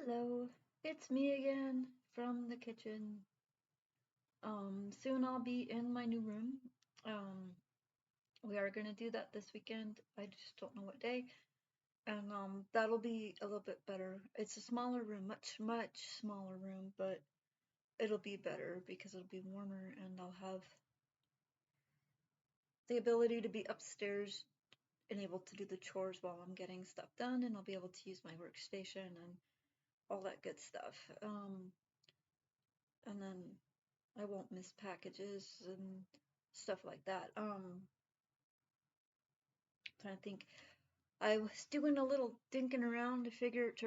Hello, it's me again from the kitchen. Soon I'll be in my new room. Um, we are gonna do that this weekend. I just don't know what day. And that'll be a little bit better. It's a smaller room, much smaller room, but it'll be better because it'll be warmer and I'll have the ability to be upstairs and able to do the chores while I'm getting stuff done, and I'll be able to use my workstation and all that good stuff. And then I won't miss packages and stuff like that. Trying to think. I was doing a little dinking around to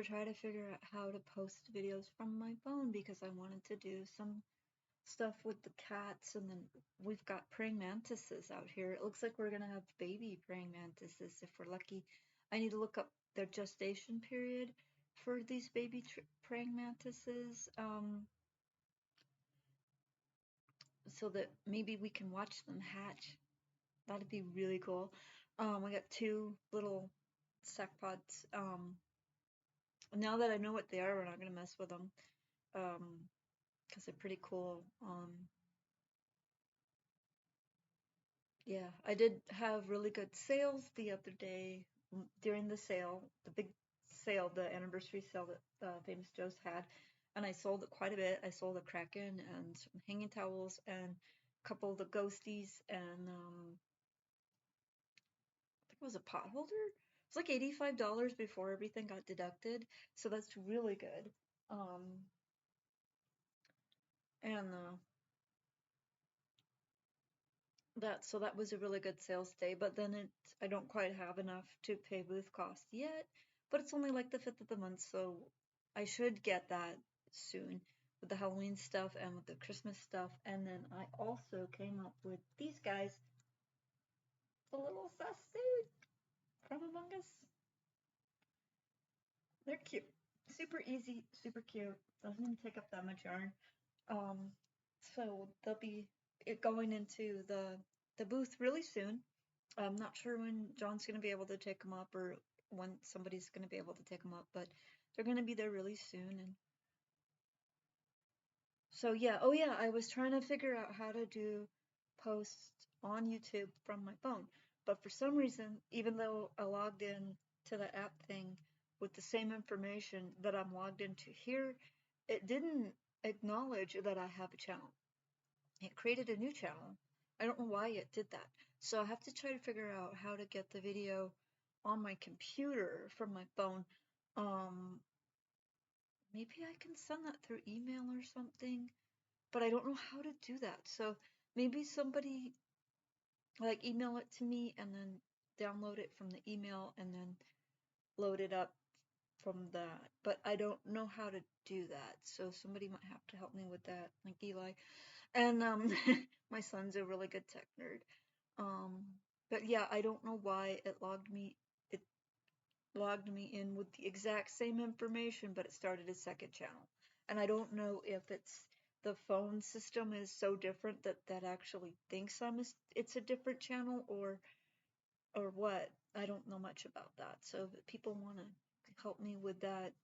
try to figure out how to post videos from my phone because I wanted to do some stuff with the cats, and then we've got praying mantises out here. It looks like we're gonna have baby praying mantises if we're lucky. I need to look up their gestation period for these baby praying mantises, so that maybe we can watch them hatch. That'd be really cool. I got two little sack pods. Now that I know what they are, we're not gonna mess with them. Um, because they're pretty cool. Yeah, I did have really good sales the other day during the sale, the big sale, the anniversary sale that Famous Joe's had, and I sold it quite a bit. I sold a Kraken and some hanging towels and a couple of the ghosties and I think it was a pot holder. It's like $85 before everything got deducted, so that's really good. Um, and that was a really good sales day. But then I don't quite have enough to pay booth cost yet. But it's only like the 5th of the month, so I should get that soon with the Halloween stuff and with the Christmas stuff. And then I also came up with these guys, the little sus dude from Among Us. They're cute. Super easy, super cute. Doesn't even take up that much yarn. Um, so they'll be going into the booth really soon. I'm not sure when John's gonna be able to take them up or when somebody's gonna be able to take them up, but they're gonna be there really soon. And so yeah, oh yeah, I was trying to figure out how to do posts on YouTube from my phone, but for some reason, even though I logged in to the app thing with the same information that I'm logged into here, it didn't acknowledge that I have a channel. It created a new channel. I don't know why it did that. So I have to try to figure out how to get the video on my computer from my phone. Um, Maybe I can send that through email or something, but I don't know how to do that. So maybe somebody like email it to me and then download it from the email and then load it up from that. But I don't know how to do that. So somebody might have to help me with that, like Eli. And my son's a really good tech nerd. Um, but yeah, I don't know why it logged me in with the exact same information, but it started a second channel. And I don't know if it's the phone system is so different that that actually thinks it's a different channel or what. I don't know much about that. So if people want to help me with that,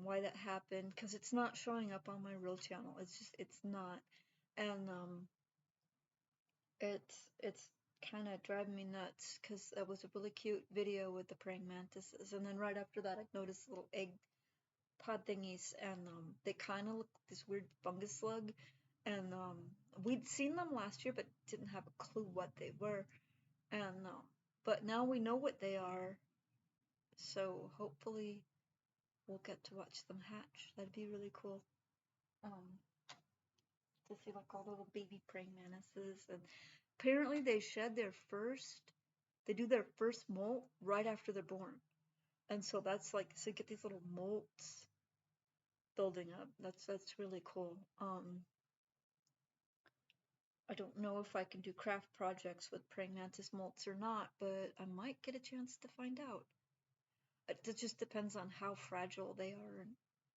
why that happened, because it's not showing up on my real channel. It's not. And it's kind of driving me nuts because that was a really cute video with the praying mantises, and then right after that I noticed little egg pod thingies, and they kind of look like this weird fungus slug, and we'd seen them last year but didn't have a clue what they were, and but now we know what they are, so hopefully we'll get to watch them hatch. That'd be really cool. Um, to see like all the little baby praying mantises, and apparently they do their first molt right after they're born. And so that's like, so you get these little molts building up. That's really cool. I don't know if I can do craft projects with praying mantis molts or not, but I might get a chance to find out. It just depends on how fragile they are and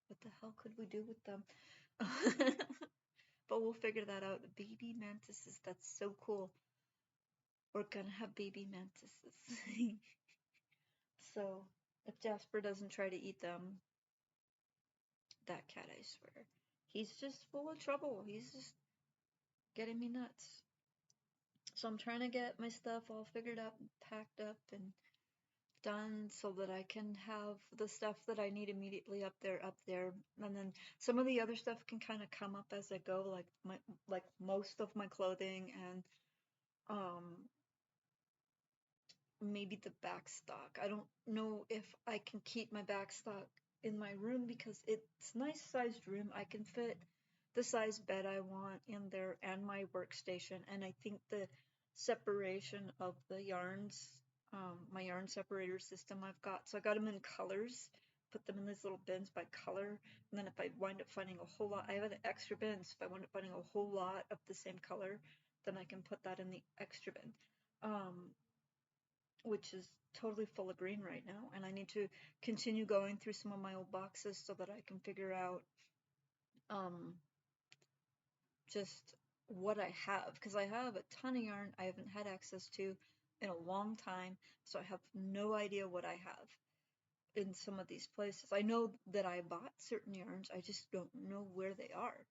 what the hell could we do with them. But we'll figure that out. Baby mantises, that's so cool. We're gonna have baby mantises. So if Jasper doesn't try to eat them, that cat, I swear. He's just full of trouble. He's just getting me nuts. So I'm trying to get my stuff all figured out, packed up, and done so that I can have the stuff that I need immediately up there, and then some of the other stuff can kind of come up as I go, like most of my clothing and um maybe the back stock. I don't know if I can keep my back stock in my room because it's nice sized room. I can fit the size bed I want in there and my workstation. And I think the separation of the yarns, my yarn separator system I've got, so I got them in colors, put them in these little bins by color. And then if I wind up finding a whole lot, I have an extra bin. So if I wind up finding a whole lot of the same color, then I can put that in the extra bin. Which is totally full of green right now. And I need to continue going through some of my old boxes so that I can figure out um, just what I have. Because I have a ton of yarn I haven't had access to in a long time. So I have no idea what I have in some of these places. I know that I bought certain yarns, I just don't know where they are.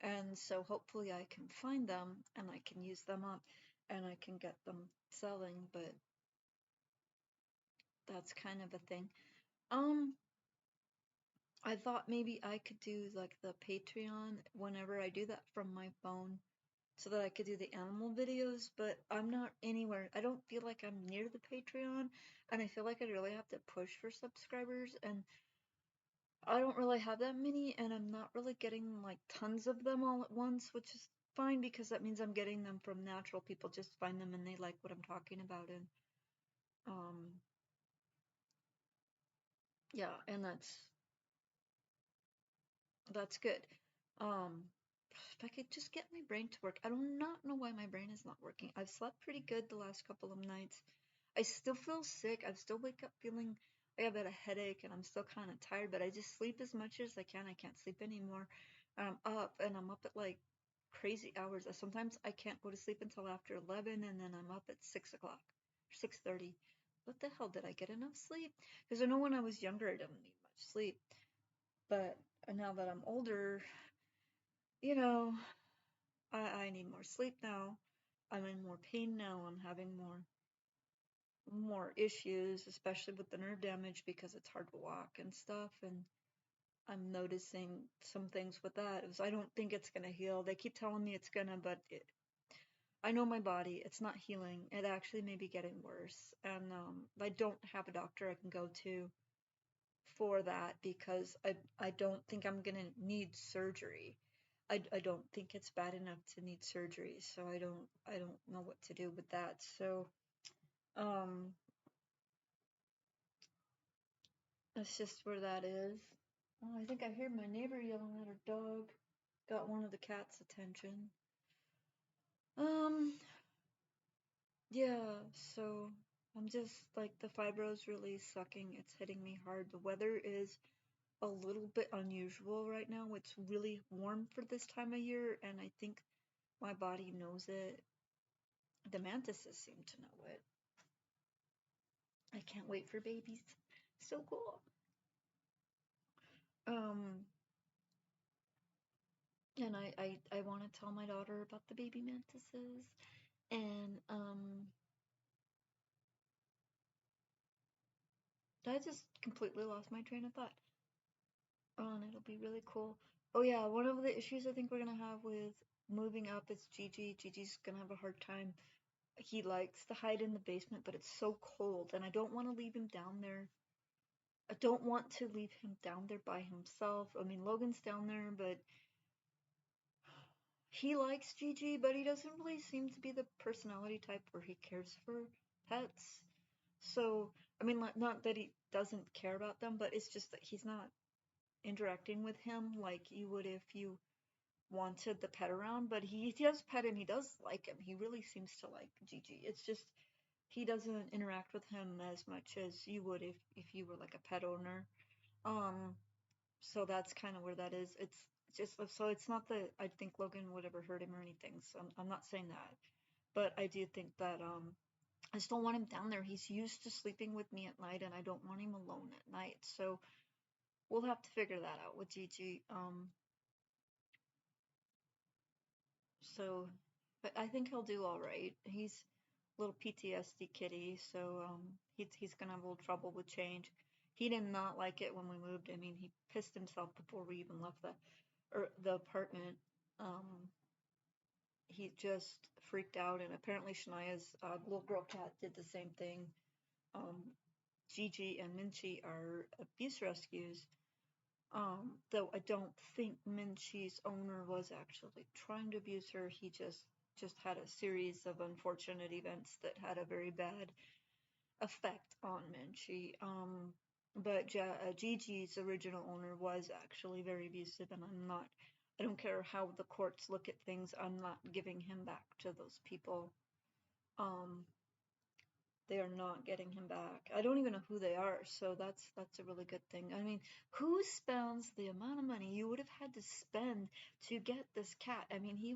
And so hopefully I can find them and I can use them up and I can get them selling, but that's kind of a thing. Um, I thought maybe I could do like the Patreon whenever I do that from my phone so that I could do the animal videos, but I'm not anywhere. I don't feel like I'm near the Patreon, and I feel like I really have to push for subscribers, and I don't really have that many, and I'm not really getting like tons of them all at once, which is fine because that means I'm getting them from natural people, just find them and they like what I'm talking about, and um yeah, and that's good. Um, if I could just get my brain to work. I do not know why my brain is not working. I've slept pretty good the last couple of nights. I still feel sick. I still wake up feeling like I've got a headache and I'm still kind of tired, but I just sleep as much as I can. I can't sleep anymore. And I'm up at like crazy hours. Sometimes I can't go to sleep until after 11 and then I'm up at 6 o'clock, 6:30. What the hell, did I get enough sleep? Because I know when I was younger I didn't need much sleep, but now that I'm older, you know, I need more sleep now. I'm in more pain now. I'm having more issues, especially with the nerve damage because it's hard to walk and stuff. And I'm noticing some things with that. I don't think it's gonna heal. They keep telling me it's gonna, but I know my body. It's not healing. It actually may be getting worse. And I don't have a doctor I can go to for that because I don't think I'm gonna need surgery. I don't think it's bad enough to need surgery, so I don't know what to do with that. So um that's just where that is. Oh, I think I hear my neighbor yelling at her dog. Got one of the cat's attention. Um yeah, so I'm just like the fibro's really sucking. It's hitting me hard. The weather is a little bit unusual right now. It's really warm for this time of year, and I think my body knows it. The mantises seem to know it. I can't wait for babies. So cool. Um, and I want to tell my daughter about the baby mantises, and I just completely lost my train of thought. Oh, and it'll be really cool. Oh yeah, one of the issues I think we're gonna have with moving up is Gigi. Gigi's gonna have a hard time. He likes to hide in the basement, but it's so cold, and I don't want to leave him down there. I don't want to leave him down there by himself. I mean, Logan's down there, but he likes Gigi, but he doesn't really seem to be the personality type where he cares for pets. So, I mean, not that he doesn't care about them, but it's just that he's not interacting with him like you would if you wanted the pet around. But he does pet him, he does like him. He really seems to like Gigi. It's just he doesn't interact with him as much as you would if you were like a pet owner. Um, so that's kind of where that is. It's just so it's not that I think Logan would ever hurt him or anything. So I'm not saying that, but I do think that I just don't want him down there. He's used to sleeping with me at night, and I don't want him alone at night. So we'll have to figure that out with Gigi. So, but I think he'll do all right. He's a little PTSD kitty, so he's gonna have a little trouble with change. He did not like it when we moved. I mean, he pissed himself before we even left the apartment. Um, he just freaked out, and apparently Shania's little girl cat did the same thing. Um, Gigi and Minchi are abuse rescues, though I don't think Minchi's owner was actually trying to abuse her. He just had a series of unfortunate events that had a very bad effect on Minchi. But Gigi's original owner was actually very abusive, and I don't care how the courts look at things, I'm not giving him back to those people. Um, they are not getting him back. I don't even know who they are, so that's a really good thing. I mean, who spends the amount of money you would have had to spend to get this cat? I mean, he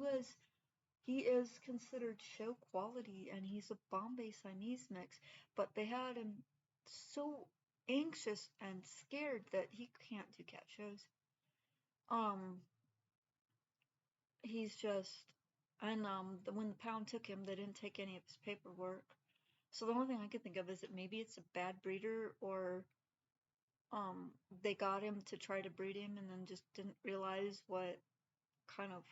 is considered show quality, and he's a Bombay Siamese mix, but they had him so anxious and scared that he can't do cat shows. Um, he's just, and when the pound took him, they didn't take any of his paperwork. So the only thing I could think of is that maybe it's a bad breeder, or um they got him to try to breed him and then just didn't realize what kind of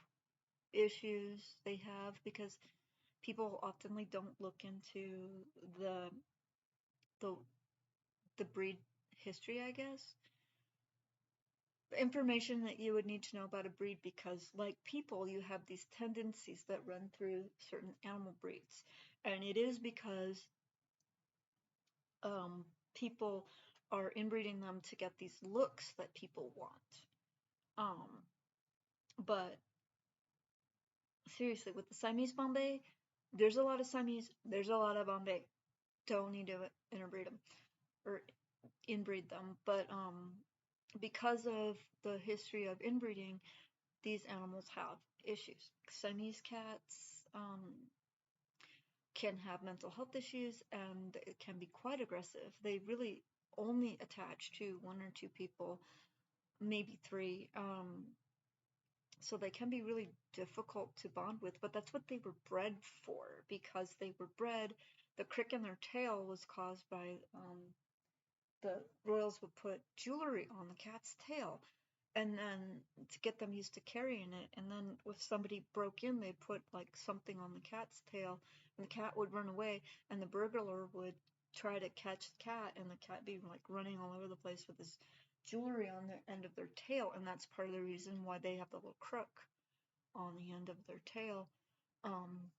issues they have, because people oftenly don't look into the the the breed history, I guess. The information that you would need to know about a breed, because like people, you have these tendencies that run through certain animal breeds, and it is because um, people are inbreeding them to get these looks that people want. Um, but seriously, with the Siamese Bombay, there's a lot of Siamese, there's a lot of Bombay. Don't need to interbreed them or inbreed them. But because of the history of inbreeding, these animals have issues. Siamese cats can have mental health issues, and it can be quite aggressive. They really only attach to one or two people, maybe three. So they can be really difficult to bond with, but that's what they were bred for, because they were bred. The crick in their tail was caused by the royals would put jewelry on the cat's tail, and then to get them used to carrying it. And then if somebody broke in, they put like something on the cat's tail, and the cat would run away, and the burglar would try to catch the cat, and the cat be like running all over the place with this jewelry on the end of their tail. And that's part of the reason why they have the little crook on the end of their tail. Um,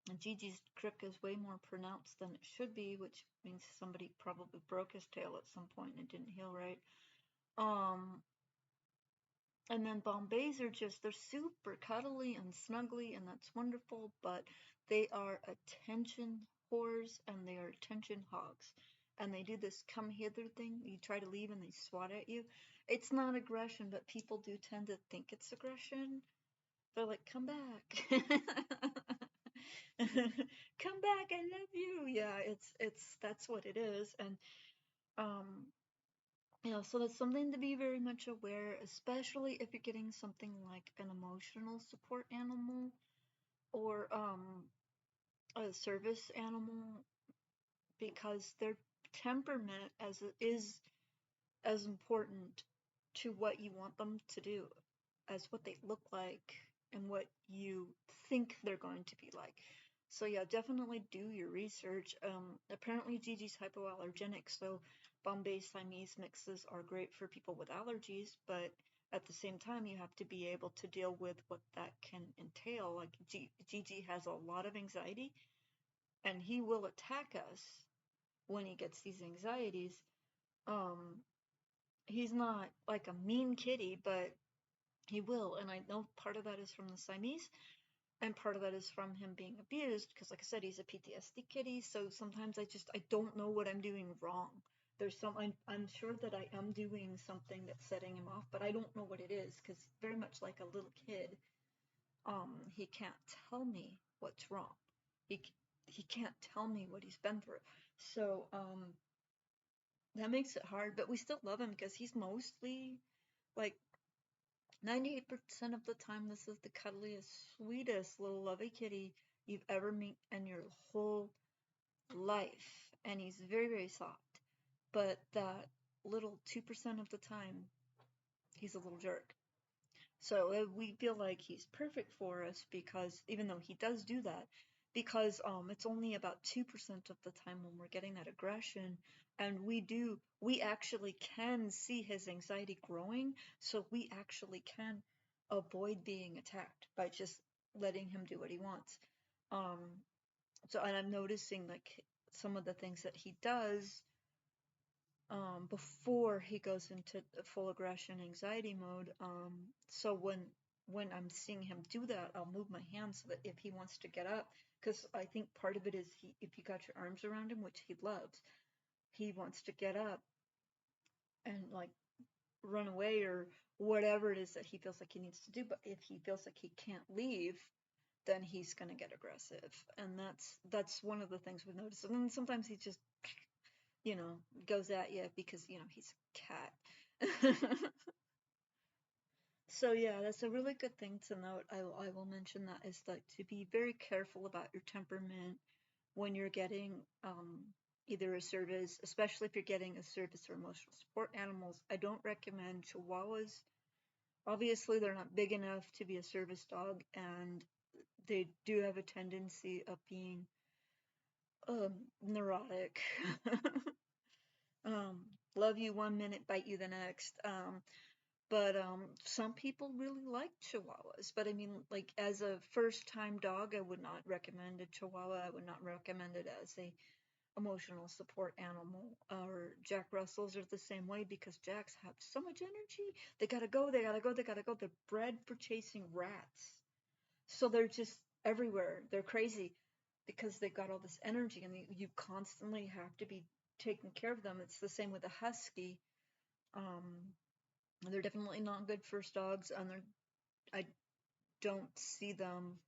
and Gigi's crook is way more pronounced than it should be, which means somebody probably broke his tail at some point and it didn't heal right. Um, and then Bombays are just, they're super cuddly and snuggly, and that's wonderful, but they are attention whores and they are attention hogs. And they do this come hither thing. You try to leave and they swat at you. It's not aggression, but people do tend to think it's aggression. They're like, come back. Come back, I love you. Yeah, that's what it is. And um so that's something to be very much aware, especially if you're getting something like an emotional support animal, or a service animal, because their temperament is as important to what you want them to do as what they look like and what you think they're going to be like. So yeah, definitely do your research. Apparently Gigi's hypoallergenic, so Bombay Siamese mixes are great for people with allergies, but at the same time you have to be able to deal with what that can entail. Like Gigi has a lot of anxiety, and he will attack us when he gets these anxieties. Um, he's not like a mean kitty, but he will, and I know part of that is from the Siamese, and part of that is from him being abused, because like I said, he's a PTSD kitty, so sometimes I don't know what I'm doing wrong. I'm sure that I am doing something that's setting him off, but I don't know what it is, because very much like a little kid, he can't tell me what's wrong. He he can't tell me what he's been through. So that makes it hard, but we still love him because he's mostly like 98% of the time, this is the cuddliest, sweetest little lovey kitty you've ever met in your whole life. And he's very, very soft. But that little 2% of the time, he's a little jerk. So we feel like he's perfect for us because even though he does do that, because it's only about 2% of the time when we're getting that aggression, and we actually can see his anxiety growing, so we actually can avoid being attacked by just letting him do what he wants. Um, so and I'm noticing like some of the things that he does before he goes into full aggression anxiety mode. So when I'm seeing him do that, I'll move my hand so that if he wants to get up, because I think part of it is if you got your arms around him, which he loves, he wants to get up and like run away or whatever it is that he feels like he needs to do. But if he feels like he can't leave, then he's gonna get aggressive, and that's one of the things we've noticed. And then sometimes he just goes at you because, he's a cat. So yeah, that's a really good thing to note. I will mention that is like to be very careful about your temperament when you're getting either a service, especially if you're getting a service or emotional support animals. I don't recommend Chihuahuas. Obviously, they're not big enough to be a service dog, and they do have a tendency of being neurotic. um, love you one minute, bite you the next. But some people really like Chihuahuas. But I mean, like as a first-time dog, I would not recommend a Chihuahua. I would not recommend it as a emotional support animal. Or Jack Russells are the same way because Jacks have so much energy. They gotta go, they gotta go, they gotta go. They're bred for chasing rats. So they're just everywhere. They're crazy because they've got all this energy and you constantly have to be taking care of them. It's the same with a husky. Um, they're definitely not good first dogs, and I don't see them,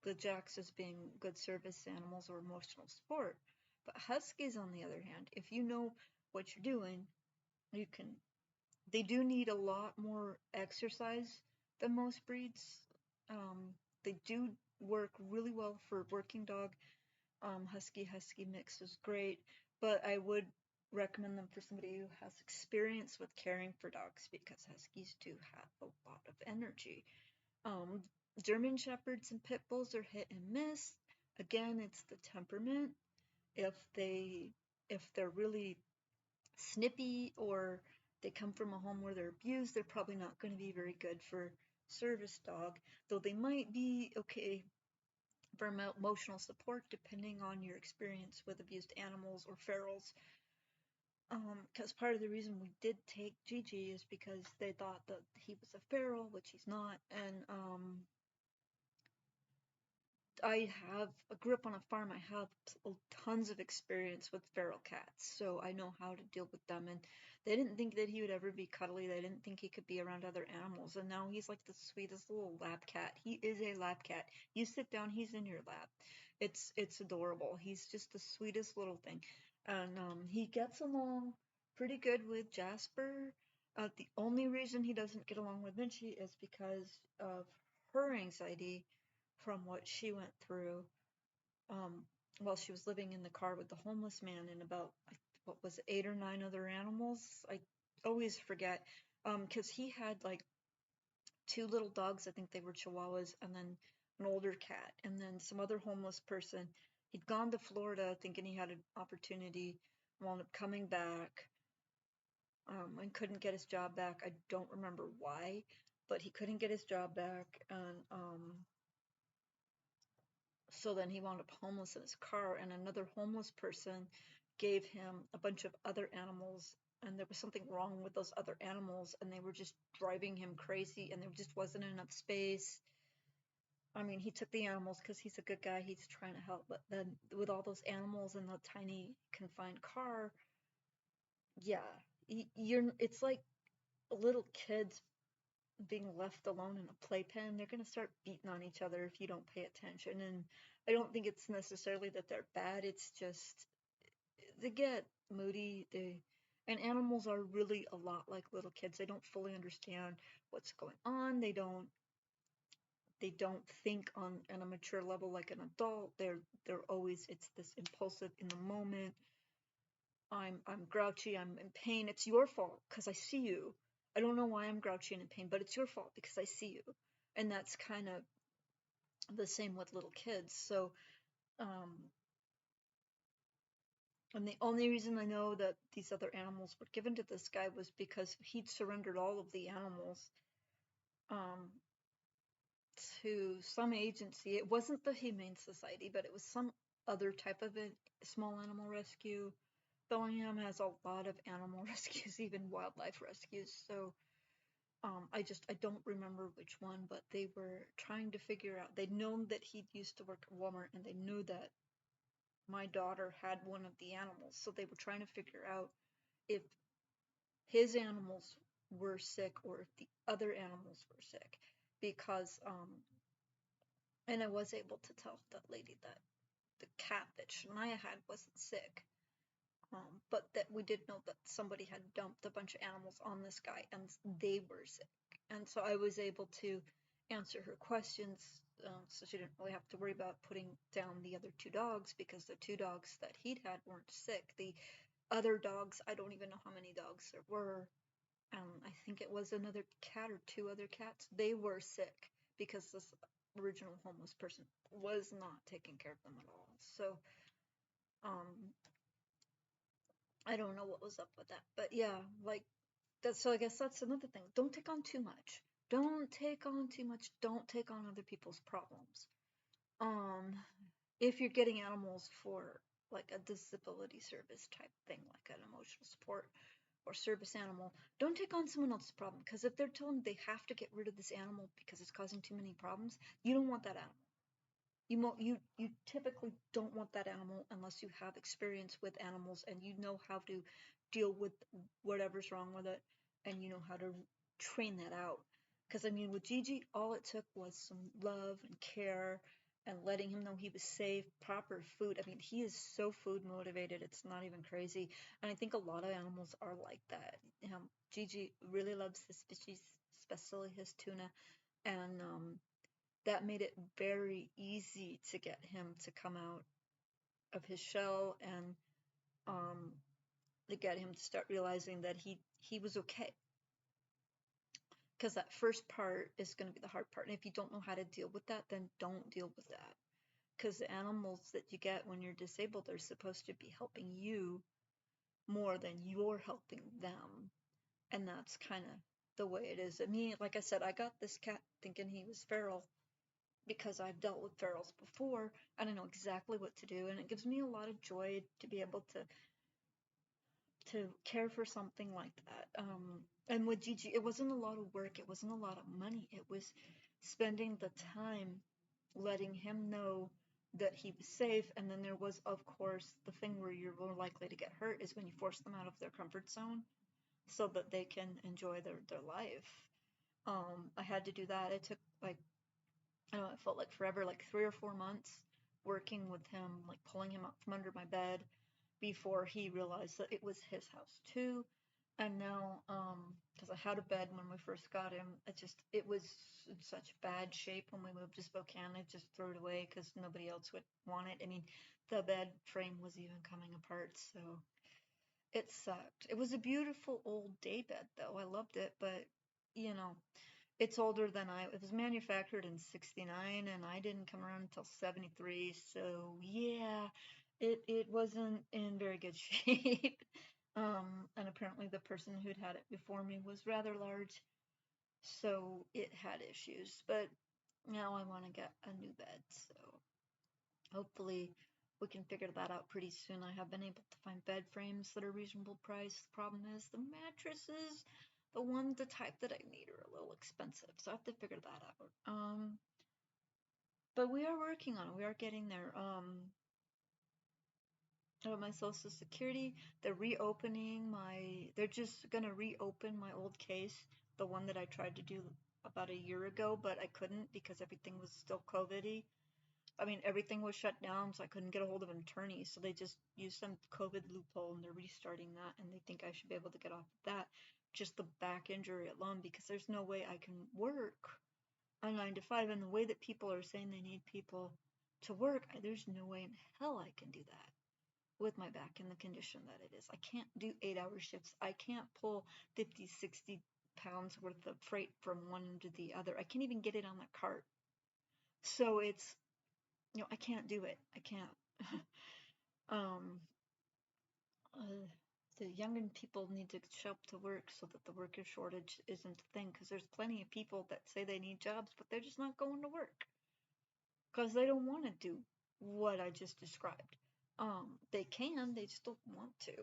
the jacks, as being good service animals or emotional support. But huskies, on the other hand, if you know what you're doing, you can. They do need a lot more exercise than most breeds. They do work really well for working dog. Husky mix is great, but I would recommend them for somebody who has experience with caring for dogs because huskies do have a lot of energy. Um, German shepherds and pit bulls are hit and miss. Again, it's the temperament. If they if they're really snippy or they come from a home where they're abused, they're probably not going to be very good for service dog, though they might be okay for emotional support depending on your experience with abused animals or ferals. Because part of the reason we did take Gigi is because they thought that he was a feral, which he's not, and I grew up on a farm. I have tons of experience with feral cats, so I know how to deal with them. And they didn't think that he would ever be cuddly. They didn't think he could be around other animals. And now he's like the sweetest little lab cat. He is a lab cat. You sit down, he's in your lap. It's adorable. He's just the sweetest little thing, and he gets along pretty good with Jasper. The only reason he doesn't get along with Vinci is because of her anxiety from what she went through um, while she was living in the car with the homeless man and about, what was it, 8 or 9 other animals. I always forget because he had like 2 little dogs. I think they were Chihuahuas, and then an older cat, and then some other homeless person. He'd gone to Florida thinking he had an opportunity, wound up coming back, and couldn't get his job back. I don't remember why, but he couldn't get his job back, and so then he wound up homeless in his car, and another homeless person gave him a bunch of other animals, and there was something wrong with those other animals, and they were just driving him crazy, and there just wasn't enough space. I mean, he took the animals because he's a good guy, he's trying to help, but then with all those animals in the tiny confined car, yeah, it's like little kids being left alone in a playpen. They're going to start beating on each other if you don't pay attention. And I don't think it's necessarily that they're bad. It's just they get moody. And animals are really a lot like little kids. They don't fully understand what's going on. They don't think on a mature level like an adult. They're always, it's this impulsive in the moment. I'm grouchy, I'm in pain. It's your fault because I see you. I don't know why I'm grouchy and in pain, but it's your fault because I see you. And that's kind of the same with little kids. So, um, and the only reason I know that these other animals were given to this guy was because he'd surrendered all of the animals um, to some agency. It wasn't the Humane Society, but it was some other type of a small animal rescue. Bellingham has a lot of animal rescues, even wildlife rescues. So I don't remember which one, but they were trying to figure out. They'd known that he'd used to work at Walmart, and they knew that my daughter had one of the animals. So they were trying to figure out if his animals were sick or if the other animals were sick, because and I was able to tell that lady that the cat that Shania had wasn't sick. But that we did know that somebody had dumped a bunch of animals on this guy and they were sick. And so I was able to answer her questions, so she didn't really have to worry about putting down the other two dogs, because the two dogs that he'd had weren't sick. The other dogs, I don't even know how many dogs there were. I think it was another cat or two other cats. They were sick because this original homeless person was not taking care of them at all. So, um, I don't know what was up with that, but yeah, like that's, so I guess that's another thing. Don't take on too much. Don't take on too much. Don't take on other people's problems. Um, if you're getting animals for like a disability service type thing, like an emotional support or service animal, don't take on someone else's problem, because if they're told they have to get rid of this animal because it's causing too many problems, you don't want that animal. You typically don't want that animal unless you have experience with animals and you know how to deal with whatever's wrong with it, and you know how to train that out. Because I mean, with Gigi, all it took was some love and care and letting him know he was safe, proper food. I mean, he is so food motivated, it's not even crazy. And I think a lot of animals are like that. Gigi really loves his species, especially his tuna, and that made it very easy to get him to come out of his shell, and um, to get him to start realizing that he was okay. Because that first part is going to be the hard part. And if you don't know how to deal with that, then don't deal with that. Because the animals that you get when you're disabled are supposed to be helping you more than you're helping them. And that's kind of the way it is. I mean, like I said, I got this cat thinking he was feral, because I've dealt with ferals before and I know exactly what to do, and it gives me a lot of joy to be able to care for something like that. And with Gigi, it wasn't a lot of work, it wasn't a lot of money. It was spending the time letting him know that he was safe. And then there was, of course, the thing where you're more likely to get hurt is when you force them out of their comfort zone so that they can enjoy their life. I had to do that. It took like, I don't know, it felt like forever, like 3 or 4 months working with him, like pulling him out from under my bed before he realized that it was his house too. And now, because I had a bed when we first got him, it was in such bad shape when we moved to Spokane. I just threw it away because nobody else would want it. I mean, the bed frame was even coming apart, so it sucked. It was a beautiful old day bed, though. I loved it, but you know, it's older than it was manufactured in 69 and I didn't come around until 73. So yeah, it wasn't in very good shape. And apparently the person who'd had it before me was rather large, so it had issues. But now I want to get a new bed, so hopefully we can figure that out pretty soon. I have been able to find bed frames that are reasonable price. The problem is the mattresses, the type that I need, are a little expensive, so I have to figure that out. But we are working on it. We are getting there. My Social Security, they're just gonna reopen my old case, the one that I tried to do about a year ago, but I couldn't because everything was still COVID-y. I mean, everything was shut down, so I couldn't get a hold of an attorney. So they just used some COVID loophole and they're restarting that. And they think I should be able to get off of that, just the back injury alone, because there's no way I can work a 9 to 5. And the way that people are saying they need people to work, there's no way in hell I can do that with my back in the condition that it is. I can't do 8 hour shifts. I can't pull 50, 60 pounds worth of freight from one end to the other. I can't even get it on the cart. So it's, I can't do it. I can't. um, uh, the younger people need to show up to work so that the worker shortage isn't a thing, because there's plenty of people that say they need jobs, but they're just not going to work because they don't want to do what I just described. They can, they just don't want to.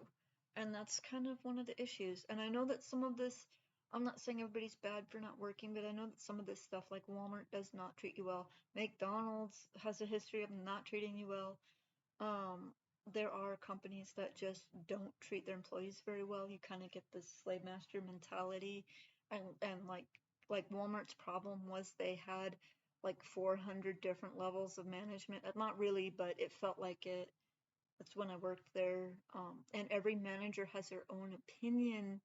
And that's kind of one of the issues. And I know that some of this, I'm not saying everybody's bad for not working, but I know that some of this stuff, like Walmart does not treat you well. McDonald's has a history of not treating you well. There are companies that just don't treat their employees very well. You kind of get this slave master mentality, and like Walmart's problem was they had like 400 different levels of management. Not really, but it felt like it. That's when I worked there. And every manager has their own opinion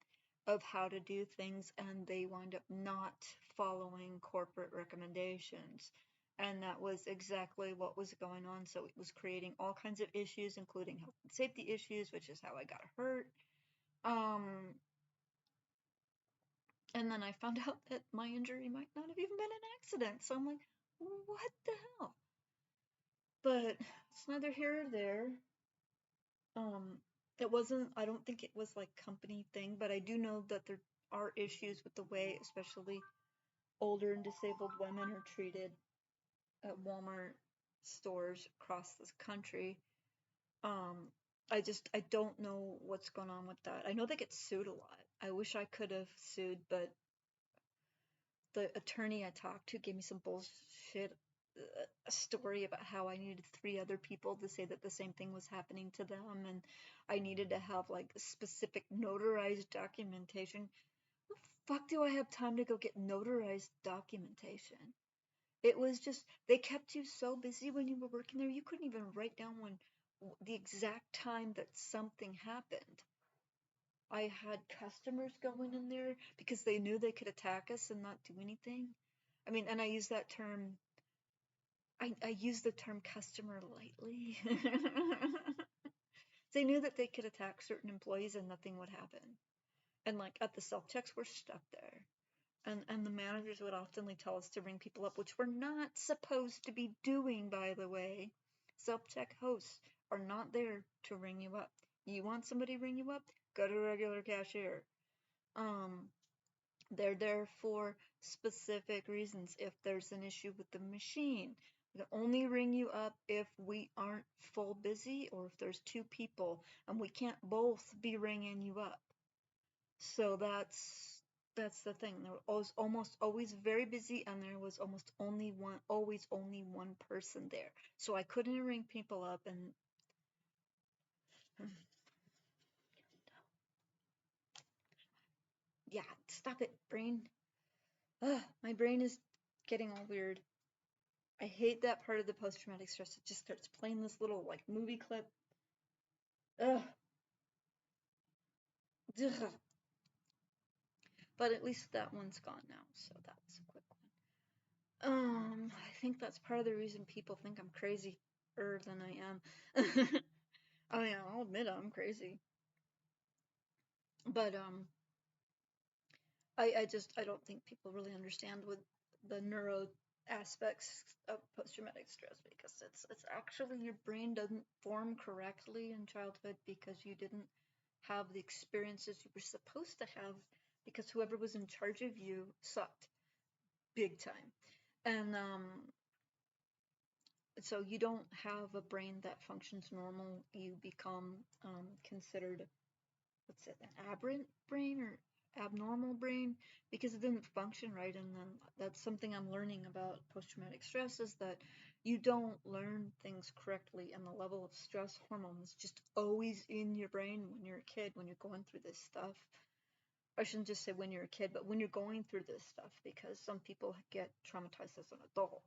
of how to do things, and they wind up not following corporate recommendations. And that was exactly what was going on. So it was creating all kinds of issues, including health and safety issues, which is how I got hurt. Um, and then I found out that my injury might not have even been an accident. So I'm like, what the hell? But it's neither here or there. Um, it wasn't, I don't think it was like company thing, but I do know that there are issues with the way, especially older and disabled women are treated at Walmart stores across this country. Um, I don't know what's going on with that. I know they get sued a lot. I wish I could have sued, but the attorney I talked to gave me some bullshit story about how I needed 3 other people to say that the same thing was happening to them, and I needed to have like specific notarized documentation. The fuck do I have time to go get notarized documentation? It was just, they kept you so busy when you were working there, you couldn't even write down when the exact time that something happened. I had customers going in there because they knew they could attack us and not do anything. I mean, and I use that term, I use the term customer lightly. They knew that they could attack certain employees and nothing would happen. And like at the self-checks, we're stuck there. And the managers would oftenly tell us to ring people up, which we're not supposed to be doing, by the way. Self-check hosts are not there to ring you up. You want somebody to ring you up? Go to a regular cashier. Um, they're there for specific reasons. If there's an issue with the machine, we can only ring you up if we aren't full busy or if there's 2 people and we can't both be ringing you up. So that's the thing. There was almost always very busy, and there was always only one person there. So I couldn't ring people up, and yeah, stop it, brain. Ugh, my brain is getting all weird. I hate that part of the post-traumatic stress. It just starts playing this little like movie clip. Ugh. Ugh. But at least that one's gone now, so that was a quick one. I think that's part of the reason people think I'm crazier than I am. I mean, I'll admit I'm crazy. But I don't think people really understand what the neuro aspects of post-traumatic stress, because it's actually your brain doesn't form correctly in childhood because you didn't have the experiences you were supposed to have, because whoever was in charge of you sucked big time. And so you don't have a brain that functions normal. You become considered, what's it, an aberrant brain or abnormal brain, because it didn't function right. And then that's something I'm learning about post-traumatic stress, is that you don't learn things correctly, and the level of stress hormone is just always in your brain when you're a kid, when you're going through this stuff. I shouldn't just say when you're a kid, but when you're going through this stuff, because some people get traumatized as an adult.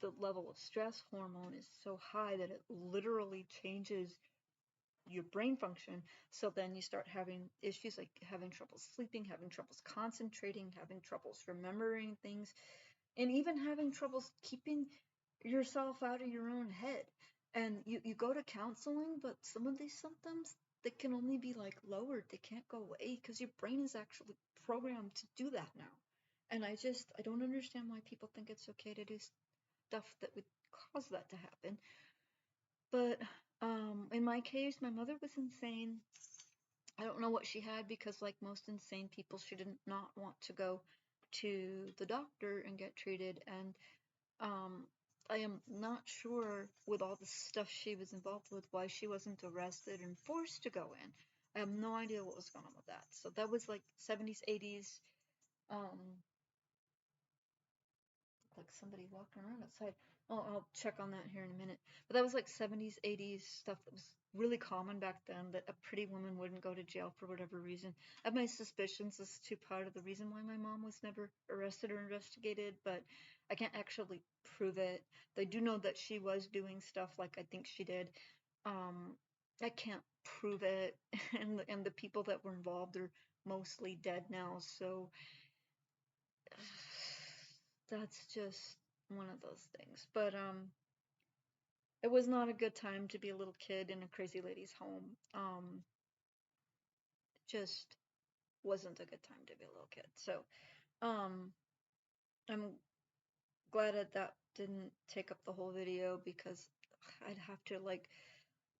the level of stress hormone is so high that it literally changes your brain function. So then you start having issues like having trouble sleeping, having troubles concentrating, having troubles remembering things, and even having troubles keeping yourself out of your own head. And you go to counseling, but some of these symptoms, they can only be like lowered. They can't go away because your brain is actually programmed to do that now. And I don't understand why people think it's okay to do stuff that would cause that to happen. But in my case, my mother was insane. I don't know what she had because, like most insane people, she did not want to go to the doctor and get treated. And um, I am not sure with all the stuff she was involved with why she wasn't arrested and forced to go in. I have no idea what was going on with that. So that was like 70s, 80s. Um, like somebody walking around outside. Oh, I'll check on that here in a minute. But that was like 70s, 80s stuff that was really common back then, that a pretty woman wouldn't go to jail for whatever reason. I have my suspicions as to part of the reason why my mom was never arrested or investigated, but I can't actually prove it. They do know that she was doing stuff like I think she did. Um, I can't prove it, and the people that were involved are mostly dead now, so that's just one of those things. But it was not a good time to be a little kid in a crazy lady's home. Just wasn't a good time to be a little kid. So um I'm glad that didn't take up the whole video, because I'd have to like,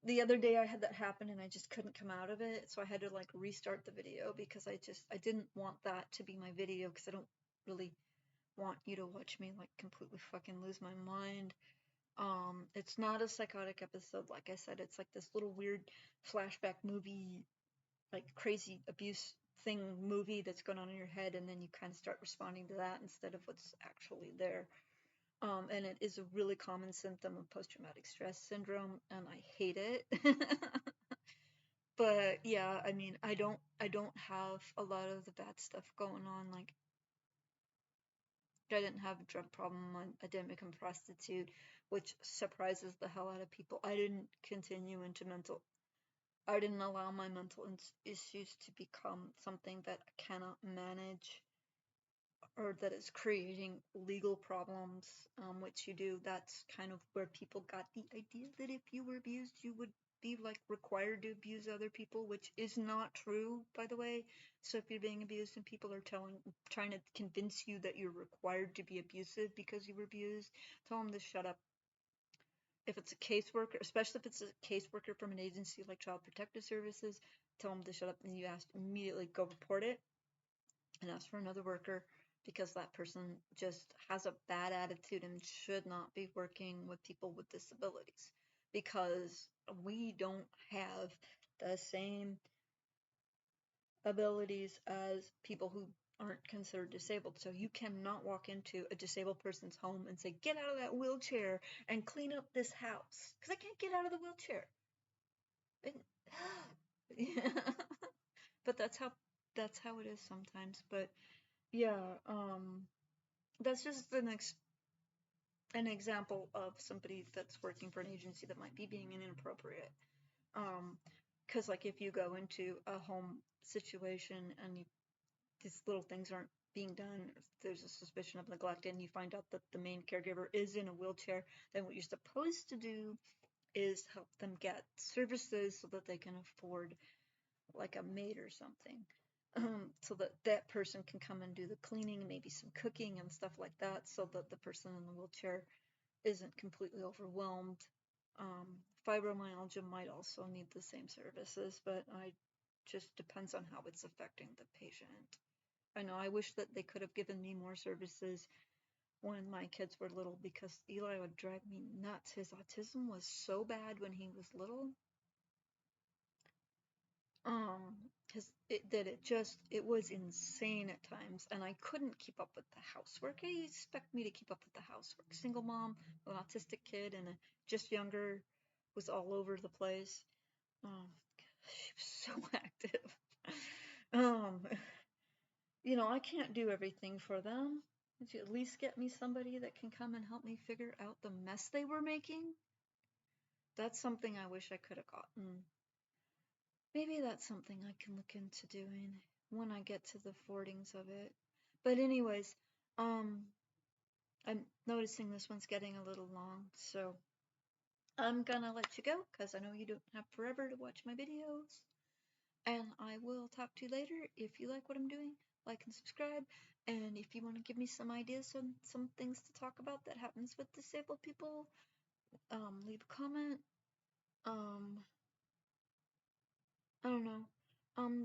the other day I had that happen and I just couldn't come out of it. So I had to like restart the video because I didn't want that to be my video, because I don't really want you to watch me like completely fucking lose my mind. It's not a psychotic episode, like I said. It's like this little weird flashback movie, like crazy abuse thing movie that's going on in your head, and then you kind of start responding to that instead of what's actually there. And it is a really common symptom of post-traumatic stress syndrome, and I hate it. But yeah, I mean, I don't have a lot of the bad stuff going on. Like, I didn't have a drug problem. I didn't become a prostitute, which surprises the hell out of people. I didn't allow my mental issues to become something that I cannot manage, or that is creating legal problems, which you do. That's kind of where people got the idea that if you were abused, you would be like required to abuse other people, which is not true, by the way. So if you're being abused and people are trying to convince you that you're required to be abusive because you were abused, tell them to shut up. If it's a caseworker, especially if it's a caseworker from an agency like Child Protective Services, tell them to shut up, and you ask immediately go report it and ask for another worker, because that person just has a bad attitude and should not be working with people with disabilities, because we don't have the same abilities as people who aren't considered disabled. So you cannot walk into a disabled person's home and say, get out of that wheelchair and clean up this house, because I can't get out of the wheelchair. Yeah. But that's how it is sometimes. But yeah, that's just an example of somebody that's working for an agency that might be being inappropriate. Because like if you go into a home situation and these little things aren't being done, if there's a suspicion of neglect, and you find out that the main caregiver is in a wheelchair, then what you're supposed to do is help them get services so that they can afford like a maid or something. So that that person can come and do the cleaning and maybe some cooking and stuff like that, so that the person in the wheelchair isn't completely overwhelmed. Um, Fibromyalgia might also need the same services, but I just depends on how it's affecting the patient. I know I wish that they could have given me more services when my kids were little, because Eli would drive me nuts. His autism was so bad when he was little. Um, it was insane at times, and I couldn't keep up with the housework. I expect me to keep up with the housework. Single mom, an autistic kid, and a just younger, was all over the place. She was so active. Um, I can't do everything for them. Would you at least get me somebody that can come and help me figure out the mess they were making? That's something I wish I could have gotten. Maybe that's something I can look into doing when I get to the fordings of it. But anyways, I'm noticing this one's getting a little long, so I'm gonna let you go because I know you don't have forever to watch my videos. And I will talk to you later. If you like what I'm doing, like and subscribe. And if you want to give me some ideas on some things to talk about that happens with disabled people, leave a comment. I don't know.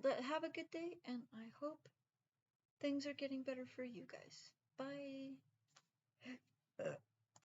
But have a good day, and I hope things are getting better for you guys. Bye.